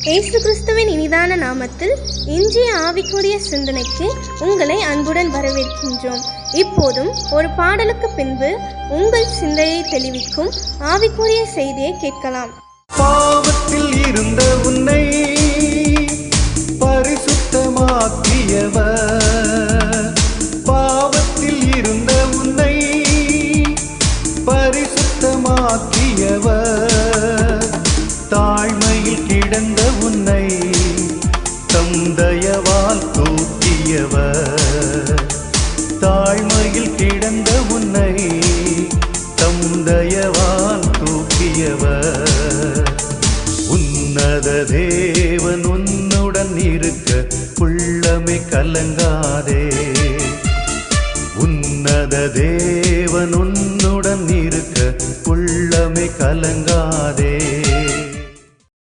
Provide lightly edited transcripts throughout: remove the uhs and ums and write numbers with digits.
இயேசு கிறிஸ்துவின் இனிதான நாமத்தில் இன்றைய ஆவிக்குரிய சிந்தனைக்கு உங்களை அன்புடன் வரவேற்கின்றோம். இப்போதும் ஒரு பாடலுக்கு பின்பு உங்கள் சிந்தையை தெளிவிக்கும் ஆவிக்குரிய செய்தியை கேட்கலாம். பாவத்தில் இருந்த உன்னை பரிசுத்தமாக்கியவர், பாவத்தில் இருந்த உன்னை பரிசுத்தமாக்கியவர், தாழ்மையில் கிடந்த உன்னை தம் தயவால் தூக்கியவர், தாழ்மையில் கிடந்த உன்னை தம் தயவால் தூக்கியவர். உன்னத தேவன் உன்னுடன் இருக்க உள்ளமே கலங்காதே, உன்னத தேவன் உன்னுடன் இருக்க உள்ளமே கலங்காதே.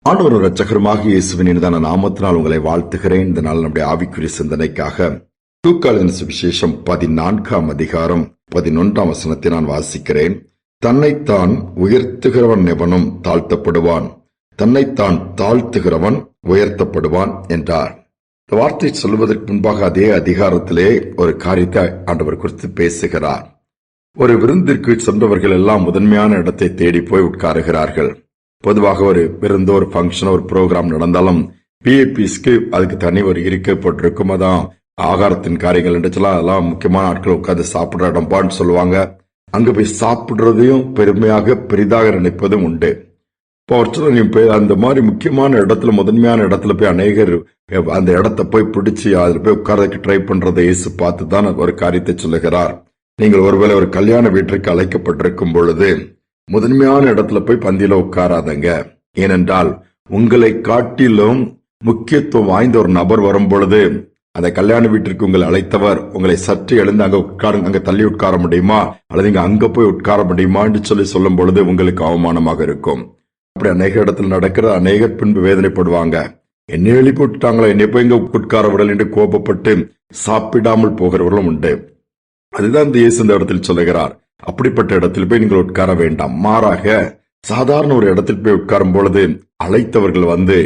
ஆண்டவர் இரட்சகருமாக இயேசுவின் இனிதான நாமத்தினால் உங்களை வாழ்த்துகிறேன். இந்த நாள் நம்முடைய ஆவிக்குரிய சிந்தனைக்காக லூக்கா எழுதின சுவிசேஷம் 14ஆம் அதிகாரம் 11ஆம் வசனத்தை நான் வாசிக்கிறேன். தன்னைத்தான் உயர்த்துகிறவன் எவனும் தாழ்த்தப்படுவான், தன்னைத்தான் தாழ்த்துகிறவன் உயர்த்தப்படுவான் என்றார். இந்த வார்த்தை சொல்வதற்கு முன்பாக அதே அதிகாரத்திலே ஒரு காரியத்தை ஆண்டவர் குறித்து பேசுகிறார். ஒரு விருந்திற்கு சென்றவர்கள் எல்லாம் முதன்மையான இடத்தை தேடி போய் உட்காருகிறார்கள். பொதுவாக ஒரு விருந்து, ஒரு பங்கன், ஒரு ப்ரோக்ராம் நடந்தாலும் விஐபிஸ்க்கு அதுக்கு தனி ஒரு இருக்கை போட்டிருக்கும். அதான் ஆகாரத்தின் காரியங்கள் என்று சொல்லலாம். அதெல்லாம் முக்கியமான ஆட்கள் உட்கார்ந்து சாப்பிடுற இடம்பான்னு சொல்லுவாங்க. அங்க போய் சாப்பிடுறதையும் பெருமையாக பெரிதாக நினைப்பதும் உண்டு. அந்த மாதிரி முக்கியமான இடத்துல, முதன்மையான இடத்துல போய் அநேகர் அந்த இடத்தை போய் பிடிச்சி அதுல போய் உட்கார்றதுக்கு ட்ரை பண்றதை இயேசு பார்த்து தான் ஒரு காரியத்தை சொல்லுகிறார். நீங்கள் ஒருவேளை ஒரு கல்யாண வீட்டிற்கு அழைக்கப்பட்டிருக்கும் பொழுது முதன்மையான இடத்துல போய் பந்தியில உட்காராதங்க. ஏனென்றால் உங்களை காட்டிலும் முக்கியத்துவம் வாய்ந்த ஒரு நபர் வரும் பொழுது அந்த கல்யாண வீட்டிற்கு உங்களை அழைத்தவர் உங்களை சற்று எழுந்து அங்க உட்காருங்க, அங்க தள்ளி உட்கார முடியுமா அல்லது இங்க அங்க போய் உட்கார முடியுமான்னு சொல்லும் பொழுது உங்களுக்கு அவமானமாக இருக்கும். அப்படி அநேக இடத்துல நடக்கிற அநேகர் பின்பு வேதனைப்படுவாங்க. என்னை எழுப்பி விட்டுட்டாங்களோ, என்னை போய் இங்க உட்கார விடல் என்று கோபப்பட்டு சாப்பிடாமல் போகிறவர்களும் உண்டு. அதுதான் இந்த இயேசு இந்த இடத்தில் சொல்லுகிறார். அப்படிப்பட்ட இடத்தில் போய் நீங்கள் உட்கார வேண்டாம். மாறாக சாதாரண ஒரு இடத்தில் போய் உட்காரும் பொழுது அழைத்தவர்கள் வந்து,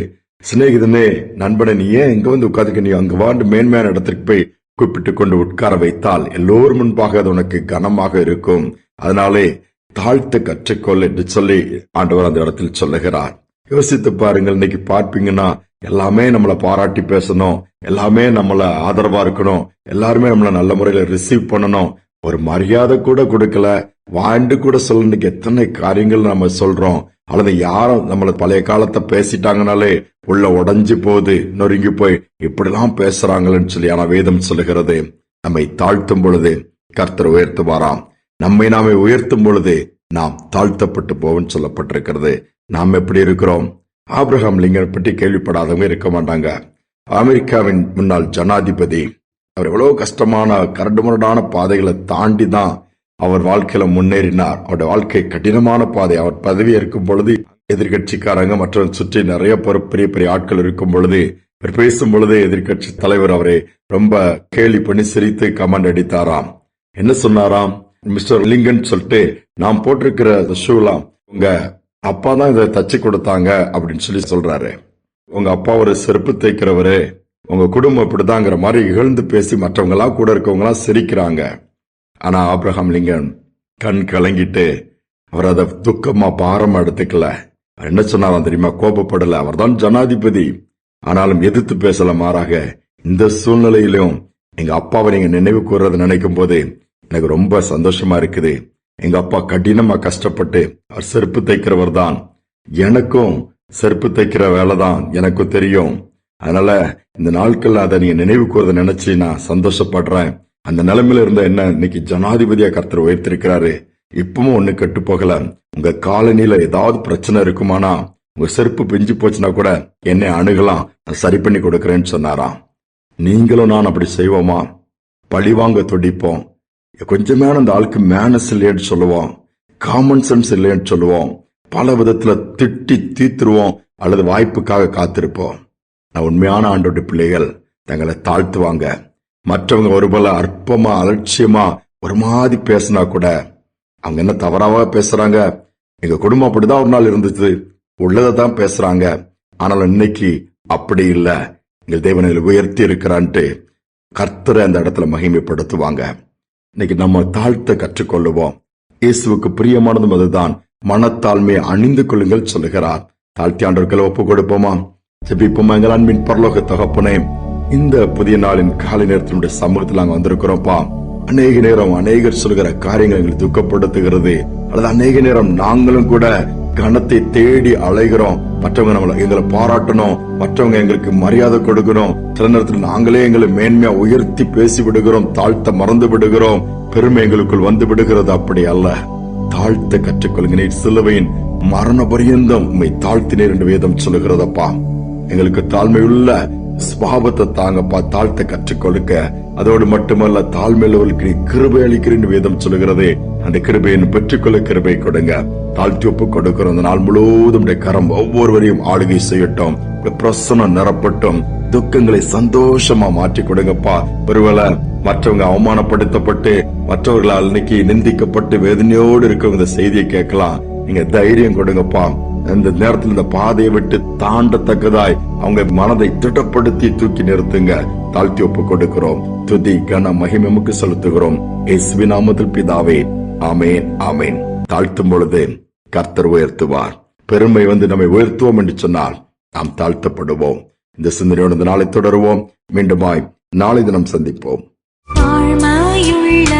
சிநேகிதனே, நண்பனை, நீ ஏன் இங்க வந்து உட்கார்ந்துக்க, நீ அங்க வாண்டு மேன்மையான இடத்திற்கு போய் கூப்பிட்டு கொண்டு உட்கார வைத்தால் எல்லோரும் முன்பாக அது உனக்கு கனமாக இருக்கும். அதனாலே தாழ்த்த கற்றுக்கொள் என்று சொல்லி ஆண்டவர் அந்த இடத்தில் சொல்லுகிறார். யோசித்து பாருங்கள். இன்னைக்கு பார்ப்பீங்கன்னா எல்லாமே நம்மளை பாராட்டி பேசணும், எல்லாமே நம்மள ஆதரவா இருக்கணும், எல்லாருமே நம்மள நல்ல முறையில ரிசீவ் பண்ணணும். ஒரு மரியாதை கூட கொடுக்கல, வாண்டு கூட சொல்ல. இன்னைக்கு எத்தனை காரியங்கள் நம்ம சொல்றோம். அல்லது யாரும் நம்மள பழைய காலத்தை பேசிட்டாங்கனாலே உள்ள உடைஞ்சு போகுது, நொறுங்கி போய் இப்படிலாம் பேசுறாங்கன்னு சொல்லி. ஆனா வேதம் சொல்லுகிறது, நம்மை தாழ்த்தும் பொழுது கர்த்தர் உயர்த்துவாராம், நம்மை நாமே உயர்த்தும் பொழுது நாம் தாழ்த்தப்பட்டு போவோம் சொல்லப்பட்டிருக்கிறது. நாம் எப்படி இருக்கிறோம்? ஆபிரகாம் லிங்கன் பற்றி கேள்விப்படாதவங்க இருக்க மாட்டாங்க. அமெரிக்காவின் முன்னாள் ஜனாதிபதி. அவர் எவ்வளவு கஷ்டமான கரடுமுரடான பாதைகளை தாண்டி தான் அவர் வாழ்க்கையில முன்னேறினார். அவருடைய வாழ்க்கை கடினமான பாதை. அவர் பதவி இருக்கும் பொழுது எதிர்கட்சிக்காரங்க மற்ற சுற்றி நிறைய பெரிய பெரிய ஆட்கள் இருக்கும் பொழுது அவர் பேசும் பொழுது எதிர்கட்சி தலைவர் அவரை ரொம்ப கேலி பண்ணி சிரித்து கமெண்ட் அடித்தாராம். என்ன சொன்னாராம்? மிஸ்டர் லிங்கன் சொல்லிட்டு, நான் போட்டிருக்கிற ஷூலாம் உங்க அப்பா தான் இதை தச்சு கொடுத்தாங்க அப்படின்னு சொல்லி சொல்றாரு. உங்க அப்பா ஒரு செருப்பு தைக்கிறவரு, உங்க குடும்பம் இப்படிதாங்கிற மாதிரி இகழ்ந்து பேசி மற்றவங்க எல்லாம் கூட இருக்கவங்க எல்லாம் சிரிக்கிறாங்க. ஆனா ஆபிரகாம் லிங்கன் கண் கலங்கிட்டு அவர் அதை துக்கமா பாரமா எடுத்துக்கல. என்ன சொன்னாராம் தெரியுமா? கோபப்படல. அவர் தான் ஜனாதிபதி, ஆனாலும் எதிர்த்து பேசல. மாறாக, இந்த சூழ்நிலையிலும் எங்க அப்பாவை நீங்க நினைவு கூறுறதை நினைக்கும் போது எனக்கு ரொம்ப சந்தோஷமா இருக்குது. எங்க அப்பா கடினமா கஷ்டப்பட்டு அவர் செருப்பு தைக்கிறவர் தான். எனக்கும் செருப்பு தைக்கிற வேலை தான் எனக்கும் தெரியும். அதனால இந்த நாட்கள்ல அதை நீங்க நினைவு கூறதை நினைச்சு நான் சந்தோஷப்படுறேன். அந்த நிலைமையில இருந்த என்ன இன்னைக்கு ஜனாதிபதியா கர்த்தர் உயர்த்திருக்கிறாரு. இப்பவும் ஒண்ணு கெட்டு போகல. உங்க காலனில ஏதாவது பிரச்சனை இருக்குமானா, உங்க செருப்பு பிஞ்சு போச்சுன்னா கூட என்னை அணுகலாம், நான் சரி பண்ணி கொடுக்கறேன்னு சொன்னாராம். நீங்களும் நான் அப்படி செய்வோமா? பழிவாங்க துடிப்போம். கொஞ்சமான அந்த ஆளுக்கு மேனஸ் இல்லைன்னு சொல்லுவோம், காமன் சென்ஸ் இல்லைன்னு சொல்லுவோம், பல விதத்துல திட்டி தீத்துருவோம் அல்லது வாய்ப்புக்காக காத்திருப்போம். நான் உண்மையான ஆண்டோட பிள்ளைகள் தங்களை தாழ்த்துவாங்க. மற்றவங்க ஒருபோல அற்பமா அலட்சியமா ஒரு மாதிரி பேசினா கூட அவங்க என்ன தவறாவா பேசுறாங்க? எங்க குடும்பம் அப்படிதான் ஒரு நாள் இருந்துச்சு, உள்ளதான் பேசுறாங்க. ஆனால் இன்னைக்கு அப்படி இல்ல, எங்கள் தேவனை உயர்த்தி இருக்கிறான்ட்டு கர்த்தரை அந்த இடத்துல மகிமைப்படுத்துவாங்க. இன்னைக்கு நம்ம தாழ்த்த கற்றுக்கொள்ளுவோம். இயேசுவுக்கு பிரியமானதும் அதுதான். மனத்தாழ்மையை அணிந்து கொள்ளுங்கள் சொல்லுகிறார். தாழ்த்தி ஆண்டவர்களை ஒப்பு கொடுப்போமா? ஜெபிப்போமா? எங்கள் அன்பின் பரலோக தகப்பனே, இந்த புதிய நாளின் காலை நேரத்தினுடைய சமூகத்தில் நாங்க வந்திருக்கிறோம்ப்பா. அநேக நேரம் அநேகர் சொல்கிற காரியங்கள் எங்களை துக்கப்படுத்துகிறது, அல்லது அநேக நேரம் நாங்களும் கூட கனத்தை தேடி அலைகிறோம். மற்றவங்க எங்களை பாராட்டணும், மற்றவங்க எங்களுக்கு மரியாதை கொடுக்கணும். சில நேரத்தில் நாங்களே எங்களை மேன்மையா உயர்த்தி பேசி விடுகிறோம், தாழ்த்த மறந்து விடுகிறோம், பெருமை எங்களுக்குள் வந்து விடுகிறது. அப்படி அல்ல, தாழ்த்த கற்றுக்கொள்ளுங்க. நீர் சிலுவையின் மரண பரியந்தம் உம்மை தாழ்த்தினீர் என்று வேதம் சொல்லுகிறதப்பா. எங்களுக்கு தாழ்மையுள்ள ஸ்வபாவத்தை தாங்கப்பா, தாழ்த்த கற்றுக்கொடுக்க. அதோடு மட்டுமல்ல, தாழ்மையுள்ளவர்களுக்கு நீ கிருபை அளிக்கிறேன் வேதம் சொல்லுகிறதே. அந்த கிருபையை பெற்றுக்கொள்ள கிருபை கொடுங்க. தாழ்த்தி ஒப்பு கொடுக்கிறோம். அந்த நாள் முழுவதும் கரம் ஒவ்வொருவரையும் ஆளுகை செய்யட்டும், பிரசனம் நிரப்பட்டும், துக்கங்களை சந்தோஷமா மாற்றி கொடுங்கப்பா. ஒருவேளை மற்றவங்க அவமானப்படுத்தப்பட்டு மற்றவர்களால் இன்னைக்கு நிந்திக்கப்பட்டு வேதனையோடு இருக்கிற இந்த செய்தியை கேட்கலாம். நீங்க தைரியம் கொடுங்கப்பா. இந்த நேரத்தில் இந்த பாதையை விட்டு தாண்டத்தக்கதாய் அவங்க மனதை திடப்படுத்தி தூக்கி நிறுத்துங்க. தாழ்த்தி ஒப்பு கொடுக்கிறோம். துதி கன மகிமைக்கு செலுத்துகிறோம். இயேசுவின் நாமத்தில் பிதாவே, ஆமேன் ஆமேன். தாழ்த்தும் பொழுது கர்த்தர் உயர்த்துவார். பெருமை நம்மை உயர்த்துவோம் என்று சொன்னால் நாம் தாழ்த்தப்படுவோம். இந்த சிந்தனையோடு இந்த நாளை தொடருவோம். மீண்டுமாய் நாளை தினம் சந்திப்போம். தாழ்மையுள்ள